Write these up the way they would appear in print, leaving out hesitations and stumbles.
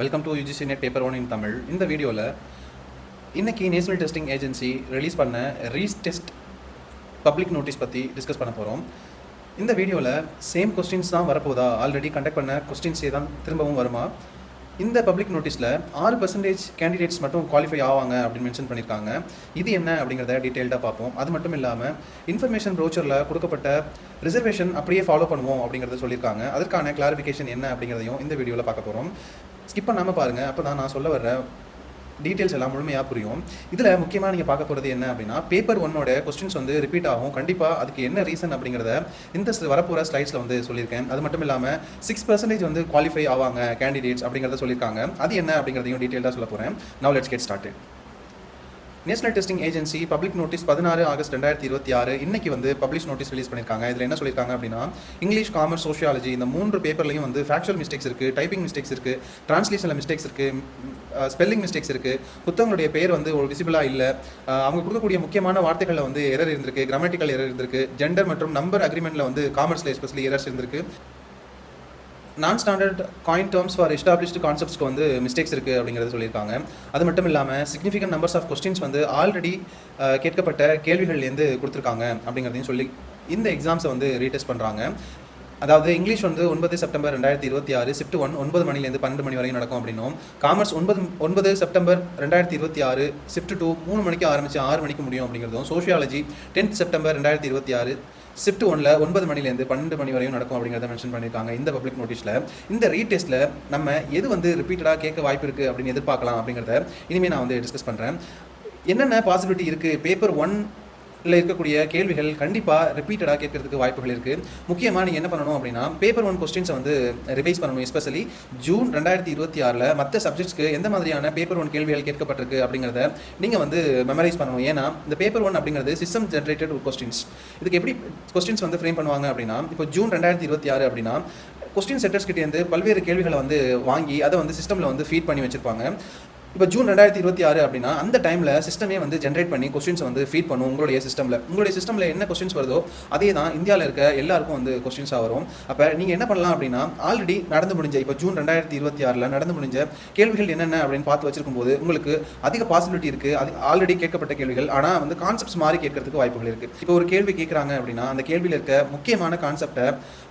Welcome to UGC NET paper 1 இன் தமிழ். இந்த வீடியோவில் இன்றைக்கி நேஷனல் டெஸ்டிங் ஏஜென்சி ரிலீஸ் பண்ண ரீடெஸ்ட் பப்ளிக் நோட்டீஸ் பற்றி டிஸ்கஸ் பண்ண போகிறோம். இந்த வீடியோவில் சேம் கொஸ்டின்ஸ் தான் வரப்போதா, ஆல்ரெடி கண்டக்ட் பண்ண கொஸ்டின்ஸே தான் திரும்பவும் வருமா? இந்த பப்ளிக் நோட்டீஸில் 6% கேண்டிடேட்ஸ் மட்டும் குவாலிஃபை ஆவாங்க அப்படின்னு மென்ஷன் பண்ணியிருக்காங்க. இது என்ன அப்படிங்கிறத டீட்டெயில்டாக பார்ப்போம். அது மட்டும் இல்லாமல் இன்ஃபர்மேஷன் ப்ரோச்சரில் கொடுக்கப்பட்ட ரிசர்வேஷன் அப்படியே ஃபாலோ பண்ணுவோம் அப்படிங்கிறத சொல்லியிருக்காங்க. அதற்கான கிளாரிஃபிகேஷன் என்ன அப்படிங்கிறதையும் இந்த வீடியோவில் பார்க்க போகிறோம். ஸ்கிப் பண்ணாமல் பாருங்கள், அப்போ தான் நான் சொல்ல வர்ற டீட்டெயில்ஸ் எல்லாம் முழுமையாக புரியும். இதில் முக்கியமாக நீங்கள் பார்க்க போகிறது என்ன அப்படின்னா, பேப்பர் 1 கொஸ்டின்ஸ் வந்து ரிப்பீட் ஆகும். கண்டிப்பாக அதுக்கு என்ன ரீசன் அப்படிங்கிறத இந்த வரப்போகிற ஸ்லைட்ஸில் வந்து சொல்லியிருக்கேன். அது மட்டும் இல்லாமல் 6% வந்து குவாலிஃபை ஆவாங்க கேண்டிடேட்ஸ் அப்படிங்கிறத சொல்லியிருக்காங்க. அது என்ன அப்படிங்கிறதையும் டீட்டெயிலாக சொல்ல போகிறேன். Now let's get started. National testing agency public notice 16 August 2026 இன்னைக்கு வந்து பப்ளிஷ் நோட்டீஸ் ரிலீஸ் பண்ணியிருக்காங்க. இதில் என்ன சொல்லியிருக்காங்க அப்படின்னா, இங்கிலீஷ், காமர்ஸ், சோஷியாலஜி இந்த 3 பேப்பர்லையும் வந்து ஃபேக்சுவல் மிஸ்டேக்ஸ் இருக்குது, டைப்பிங் மிஸ்டேக்ஸ் இருக்குது, டிரான்ஸ்லேஷனில் மிஸ்டேக்ஸ் இருக்குது, ஸ்பெல்லிங் மிஸ்டேக்ஸ் இருக்குது, புத்தகங்களுடைய பேர் வந்து ஒரு விசிபிளாக இல்லை, அவங்க கொடுக்கக்கூடிய முக்கியமான வார்த்தைகளில் வந்து எரர் இருந்திருக்கு, கிராமட்டிக்கல் எரர் இருந்திருக்கு, ஜெண்டர் மற்றும் நம்பர் அக்ரிமெண்ட்டில் வந்து காமர்ஸில் எஸ்பெஷலி எரர்ஸ் இருந்திருக்கு, நான் standard coin terms for established கான்செப்ட்ஸ்க்கு வந்து மிஸ்டேக்ஸ் இருக்குது அப்படிங்கிறத சொல்லியிருக்காங்க. அது மட்டும் இல்லாமல் சிக்னிஃபிகன்ட் நம்பர்ஸ் ஆஃப் கொஸ்டின்ஸ் வந்து ஆல்ரெடி கேட்கப்பட்ட கேள்விகள்லேருந்து கொடுத்துருக்காங்க அப்படிங்கிறதையும் சொல்லி இந்த எக்ஸாம்ஸை வந்து ரீடெஸ்ட் பண்ணுறாங்க. அதாவது இங்கிலீஷ் வந்து 9 செப்டம்பர் 2026 ஷிஃப்ட் 1 9 மணிலேருந்து 12 மணி வரைக்கும் நடக்கும் அப்படின்னும், காமர்ஸ் 9 செப்டம்பர் 2026 ஷிஃப்ட் 2 3 மணிக்கு ஆரம்பித்து 6 மணிக்கு முடியும் அப்படிங்கிறதும், சோஷியாலஜி 10 செப்டம்பர் 2026 ஷிஃப்ட் 1 9 மணிலேருந்து 12 மணி வரையும் நடக்கும் அப்படிங்கிறத மென்ஷன் பண்ணியிருக்காங்க. இந்த பப்ளிக் நோட்டீஸில் இந்த ரீடெஸ்ட்டில் நம்ம எது வந்து ரிப்பீட்டடாக கேட்க வாய்ப்பு இருக்குது அப்படின்னு எதிர்பார்க்கலாம் அப்படிங்கிறத இனிமேல் நான் வந்து டிஸ்கஸ் பண்ணுறேன். என்னென்ன பாசிபிலிட்டி இருக்குது, பேப்பர் 1 இருக்கக்கூடிய கேள்விகள் கண்டிப்பாக ரிப்பீட்டடாக கேட்கறதுக்கு வாய்ப்புகள் இருக்குது. முக்கியமாக நீங்கள் என்ன பண்ணணும் அப்படின்னா, பேப்பர் 1 கொஸ்டின்ஸை வந்து ரிவைஸ் பண்ணணும். எஸ்பெஷலி ஜூன் 2026 மற்ற சப்ஜெக்ட்ஸ்க்கு எந்த மாதிரியான பேப்பர் 1 கேள்விகள் கேட்கப்பட்டிருக்கு அப்படிங்கிறத நீங்கள் வந்து மெமரைஸ் பண்ணணும். ஏன்னா இந்த பேப்பர் 1 அப்படிங்கிறது சிஸ்டம் ஜென்ரேட்டட் கொஸ்டின்ஸ். இதுக்கு எப்படி கொஸ்டின்ஸ் வந்து ஃப்ரேம் பண்ணுவாங்க அப்படின்னா, இப்போ ஜூன் 2026 அப்படின்னா கொஸ்டின் செட்டர்ஸ் கிட்டேருந்து பல்வேறு கேள்விகளை வந்து வாங்கி அதை வந்து சிஸ்டமில் வந்து ஃபீட் பண்ணி வச்சுருப்பாங்க. இப்போ ஜூன் 2026 அப்படின்னா அந்த டைமில் சிஸ்டமே வந்து ஜென்ரேட் பண்ணி கொஸ்டின்ஸ் வந்து ஃபீட் பண்ணும் உங்களுடைய சிஸ்டமில் என்ன கொஸ்டின்ஸ் வருதோ அதே தான் இந்தியாவில் இருக்க எல்லாருக்கும் வந்து கொஸ்டின்ஸாக வரும். அப்போ நீங்கள் என்ன பண்ணலாம் அப்படின்னா, ஆல்ரெடி நடந்து முடிஞ்ச இப்போ ஜூன் 2026 நடந்து முடிஞ்ச கேள்விகள் என்னென்ன அப்படின்னு பார்த்து வச்சிருக்கும் போது உங்களுக்கு அதிக பாசிபிலிட்டி இருக்குது. அது ஆல்ரெடி கேட்கப்பட்ட கேள்விகள், ஆனால் வந்து கான்செப்ட்ஸ் மாதிரி கேட்கறதுக்கு வாய்ப்புகள் இருக்குது. இப்போ ஒரு கேள்வி கேட்குறாங்க அப்படின்னா அந்த கேள்வியில் இருக்க முக்கியமான கான்செப்டை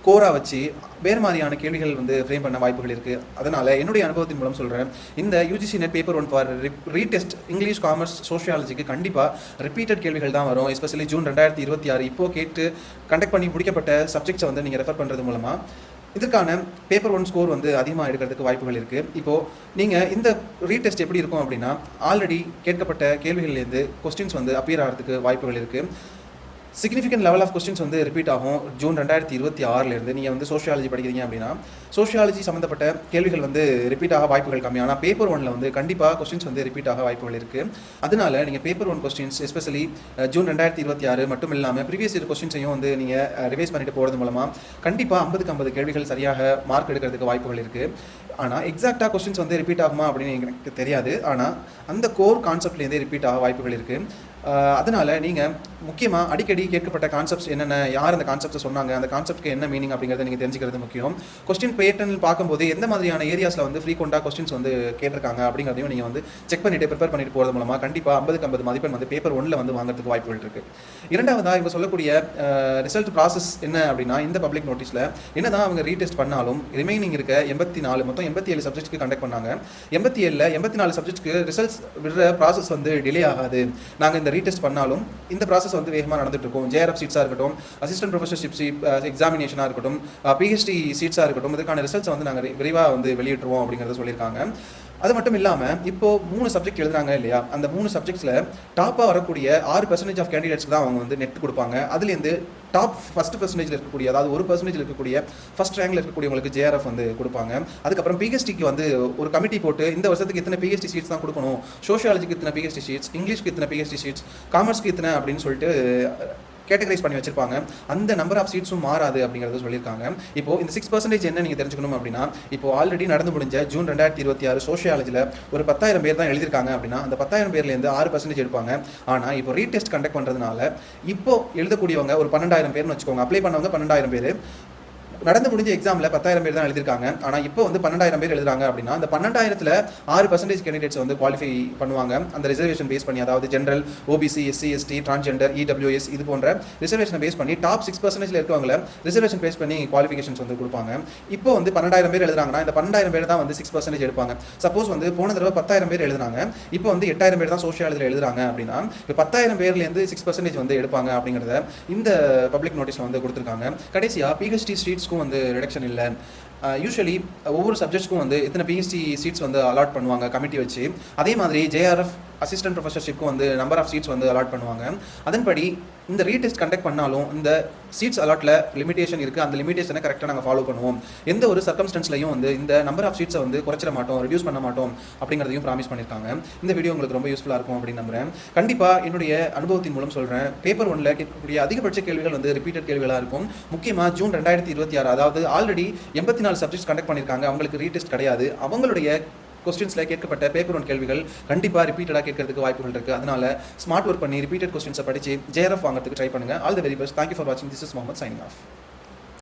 கோராக வச்சு வேறு மாதிரியான கேள்விகள் வந்து ஃப்ரேம் பண்ண வாய்ப்புகள் இருக்குது. அதனால் என்னுடைய அனுபவத்தின் மூலம் சொல்கிறேன், இந்த UGC NET paper 1 for retest English, commerce, சோஷியாலஜிக்கு கண்டிப்பாக ரிப்பீட்டட் கேள்விகள் தான் வரும். எஸ்பெஷலி ஜூன் 2026 இப்போது கேட்டு கண்டக்ட் பண்ணி முடிக்கப்பட்ட சப்ஜெக்ட்ஸை வந்து நீங்கள் ரெஃபர் பண்ணுறது மூலமாக இதுக்கான பேப்பர் 1 ஸ்கோர் வந்து அதிகமாக எடுக்கிறதுக்கு வாய்ப்புகள் இருக்குது. இப்போது நீங்கள் இந்த ரீடெஸ்ட் எப்படி இருக்கும் அப்படின்னா, ஆல்ரெடி கேட்கப்பட்ட கேள்விகள்லேருந்து கொஸ்டின்ஸ் வந்து அப்பியர் ஆகிறதுக்கு வாய்ப்புகள் இருக்குது. சிக்னிஃபிகன்ட் லெவல் ஆஃப் கொஸ்டின்ஸ் வந்து ரிப்பீட் ஆகும். ஜூன் 2026 நீங்கள் வந்து சோஷியாலஜி படிக்கிறீங்க அப்படின்னா சோஷியாலஜி சம்மந்தப்பட்ட கேள்விகள் வந்து ரிப்பீட் ஆக வாய்ப்புகள் கம்மி. ஆனால் பேப்பர் 1 வந்து கண்டிப்பாக கொஸ்டின்ஸ் வந்து ரிப்பீட் ஆக வாய்ப்புகள் இருக்குது. அதனால நீங்கள் பேப்பர் 1 கொஸ்டின்ஸ் எஸ்பெஷலி ஜூன் 2026 மட்டும் இல்லாமல் ப்ரீவியஸ் இயர் கொஸ்டின்ஸையும் வந்து நீங்கள் ரிவைஸ் பண்ணிட்டு போகிறது மூலமாக கண்டிப்பாக 50-50 கேள்விகள் சரியாக மார்க் எடுக்கிறதுக்கு வாய்ப்புகள் இருக்குது. ஆனால் எக்ஸாக்டாக கொஸ்டின்ஸ் வந்து ரிப்பீட் ஆகுமா அப்படின்னு எனக்கு தெரியாது. ஆனால் அந்த கோர் கான்செப்ட்லேருந்தே ரிப்பீட் ஆக வாய்ப்புகள் இருக்குது. அதனால் நீங்கள் முக்கியமாக அடிக்கடி கேட்கப்பட்ட கான்செப்ட்ஸ் என்னென்ன, யார் அந்த கான்செப்ட்ஸை சொன்னாங்க, அந்த கான்செப்ட்க்கு என்ன மீனிங் அப்படிங்கிறத நீங்கள் தெரிஞ்சுக்கிறது முக்கியம். கொஸ்டின் பேட்டர்ன் பார்க்கும்போது எந்த மாதிரியான ஏரியாஸில் வந்து ஃப்ரீக்வெண்ட்டாக கொஸ்டின்ஸ் வந்து கேட்டிருக்காங்க அப்படிங்கிறதையும் நீங்கள் வந்து செக் பண்ணிவிட்டு ப்ரிப்பேர் பண்ணிட்டு போகிறது மூலமாக கண்டிப்பாக 50-50 மதிப்பெண் வந்து பேப்பர் 1 வந்து வாங்குறதுக்கு வாய்ப்புகள் இருக்குது. இரண்டாவதாக இவங்க சொல்லக்கூடிய ரிசல்ட் ப்ராசஸ் என்ன அப்படின்னா, இந்த பப்ளிக் நோட்டீஸில் என்ன தான் அவங்க ரீடெஸ்ட் பண்ணாலும் ரிமைனிங் இருக்க 84 மொத்தம் 87 சப்ஜெக்ட்ஸ்க்கு கண்டக்ட் பண்ணாங்க. 87ல் 84 சப்ஜெக்ட்ஸ்க்கு ரிசல்ட்ஸ் விடுற ப்ராசஸ் வந்து டிலே ஆகாது. நாங்கள் இந்த ரீடெஸ்ட் பண்ணாலும் இந்த ப்ராசஸ் வந்து வேகமாக நடந்துட்டு இருக்கும். ஜேஆர்எஃப் சீட்ஸாக இருக்கட்டும், அசிஸ்டன்ட் ப்ரொஃபஸர்ஷிப் எக்ஸாமினேஷனாக இருக்கட்டும், பிஹெச்டி சீட்ஸாக இருக்கட்டும், இதுக்கான ரிசல்ட்ஸ் வந்து நாங்கள் விரைவாக வந்து வெளியிட்டுருவோம் அப்படிங்கிறத சொல்லியிருக்காங்க. அது மட்டும் இல்லாமல் இப்போது 3 சப்ஜெக்ட் எழுதுறாங்க இல்லையா, அந்த 3 சப்ஜெக்ட்ஸில் டாப்பாக வரக்கூடிய 6% ஆஃப் கேண்டிடேட்ஸ்க்கு தான் அவங்க வந்து நெட் கொடுப்பாங்க. அதுலேருந்து டாப் ஃபஸ்ட் பர்சன்டேஜில் இருக்கக்கூடிய, அதாவது 1% இருக்கக்கூடிய ஃபஸ்ட் ரேங்கில் இருக்கக்கூடியவங்களுக்கு ஜேஆர்எஃப் வந்து கொடுப்பாங்க. அதுக்கப்புறம் பிஹெச்டிக்கு வந்து ஒரு கமிட்டி போட்டு இந்த வருஷத்துக்கு இத்தனை பிஹெச்டி சீட்ஸ் தான் கொடுக்கணும், சோஷியாலஜிக்கு இத்தனை பிஹெச்டி சீட்ஸ், இங்கிலீஷ்க்கு இத்தனை பிஹெச்டி சீட்ஸ், காமர்ஸ்க்கு இத்தனை அப்படின்னு சொல்லிட்டு கேட்டகரைஸ் பண்ணி வச்சிருப்பாங்க. அந்த நம்பர் ஆஃப் சீட்ஸும் மாறாது அப்படிங்கிறத சொல்லியிருக்காங்க. இப்போ இந்த 6% என்ன நீங்கள் தெரிஞ்சுக்கணும் அப்படின்னா, இப்போ ஆல்ரெடி நடந்து முடிஞ்ச ஜூன் 2026 சோஷியாலஜியில் ஒரு 10,000 பேர் தான் எழுதியிருக்காங்க அப்படின்னா அந்த 10,000 பேர்லேருந்து 6% எடுப்பாங்க. ஆனால் இப்போ ரீடெஸ்ட் கண்டக்ட் பண்ணுறதுனால இப்போ எழுதக்கூடியவங்க ஒரு 12,000 பேர்னு வச்சுக்கோங்க, அப்ளை பண்ணவங்க 12,000 பேர், நடந்து முடிஞ்ச எக்ஸாமில் 10,000 பேர் தான் எழுதிருக்காங்க. ஆனால் இப்போ வந்து 12,000 பேர் எழுதுறாங்க அப்படின்னா அந்த 12,000ல் 6% கேண்டிடேட்ஸ் வந்து குவாலிஃபை பண்ணுவாங்க அந்த ரிசர்வேஷன் பேஸ் பண்ணி. அதாவது general, OBC, SC, ST, transgender, EWS இது போன்ற ரிசர்வேஷனை பேஸ் பண்ணி டாப் 6%ல் இருக்கவங்கள ரிசர்வேஷன் பேஸ் பண்ணி குவாலிஃபிகேஷன்ஸ் வந்து கொடுப்பாங்க. இப்போ வந்து 12,000 பேர் எழுதுறாங்கன்னா இந்த 12,000 பேர் தான் வந்து 6% எடுப்பாங்க. சப்போஸ் வந்து போன தடவை 10,000 பேர் எழுதுறாங்க, இப்போ வந்து 8,000 பேர் தான் சோஷியாலஜியில் எழுதுறாங்க அப்படின்னா இப்போ 10,000 பேர்லேருந்து 6% வந்து எடுப்பாங்க அப்படிங்கிறத இந்த பப்ளிக் நோட்டீஸில் வந்து கொடுத்துருக்காங்க. கடைசியாக பிஹெச்டி சீட்ஸ்க்கும் வந்து ரிடக்ஷன் இல்லை. யூஸ்வலி ஒவ்வொரு சப்ஜெக்ட்ஸ்க்கும் வந்து இத்தனை பிஹெச்டி சீட்ஸ் வந்து அலாட் பண்ணுவாங்க கமிட்டி வச்சு. அதே மாதிரி ஜேஆர்எஃப் அசிஸ்டன்ட் ப்ரொஃபஸர்ஷிப்க்கும் வந்து நம்பர் ஆஃப் சீட்ஸ் வந்து அலாட் பண்ணுவாங்க. அதன்படி இந்த ரீடெஸ்ட் கண்டக்ட் பண்ணாலும் இந்த சீட்ஸ் அலாட்டில் லிமிடேஷன் இருக்குது. அந்த லிமிடேஷனை கரெக்டாக நாங்கள் ஃபாலோ பண்ணுவோம். எந்த ஒரு சர்க்கம்ஸ்டன்ஸ்லையும் வந்து இந்த நம்பர் ஆஃப் சீட்ஸை வந்து குறைச்சிட மாட்டோம், ரெடியூஸ் பண்ண மாட்டோம் அப்படிங்கிறதையும் ப்ராமிஸ் பண்ணியிருக்காங்க. இந்த வீடியோ உங்களுக்கு ரொம்ப யூஸ்ஃபுல்லாக இருக்கும் அப்படின்னு நம்புகிறேன். கண்டிப்பாக என்னுடைய அனுபவத்தின் மூலம் சொல்கிறேன், பேப்பர் 1ல் கேட்கக்கூடிய அதிகபட்ச கேள்விகள் வந்து ரிப்பீட்டட் கேள்விகளாக இருக்கும். முக்கியமாக ஜூன் 2026, அதாவது ஆல்ரெடி 84 சப்ஜெக்ட்ஸ் கண்டக்ட் பண்ணியிருக்காங்க, அவங்களுக்கு ரீடெஸ்ட் கிடையாது. அவங்களுடைய கொஸ்டின்ஸில் கேட்கப்பட்ட பேப்பர் 1 கேள்விகள் கண்டிப்பாக ரிப்பீட்டடாக கேட்கறதுக்கு வாய்ப்புகள் இருக்குது. அதனால ஸ்மார்ட் ஒர்க் பண்ணி ரிப்பீட்டட் கொஸ்டின்ஸை படித்து ஜேஆர்எஃப் வாங்குறதுக்கு ட்ரை பண்ணுங்கள். All the very best. Thank you for வாட்சிங். This is Mohammed signing of.